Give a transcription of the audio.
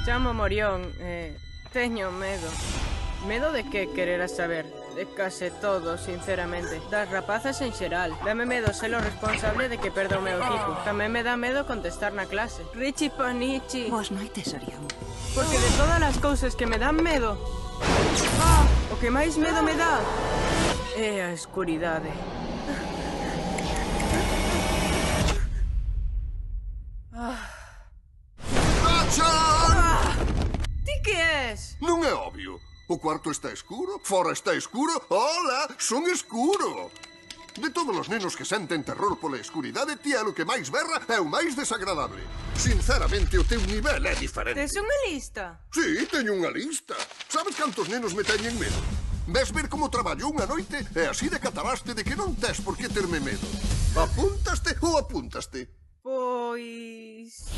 Chamo Morión, teño medo. Medo de que, quereras saber? De case todo, sinceramente. Das rapazas en xeral. Dame medo ser o responsable de que perda o meu equipo. Tamén me dá medo contestar na clase. Richie Panichi. Boas noites, Orión. Porque de todas as cousas que me dan medo, o que máis medo me dá é a escuridade. Rachel! Ti que és? Non é obvio. O cuarto está escuro, fora está escuro. Hola, son escuro. De todos os nenos que senten terror pola escuridade, ti é o que máis berra é o máis desagradable. Sinceramente, o teu nivel é diferente. Tes unha lista? Sí, teño unha lista. Sabes cantos nenos me teñen medo? Ves ver como traballo unha noite e así decataraste de que non tes por que terme medo. Apúntaste ou apúntaste? Pois...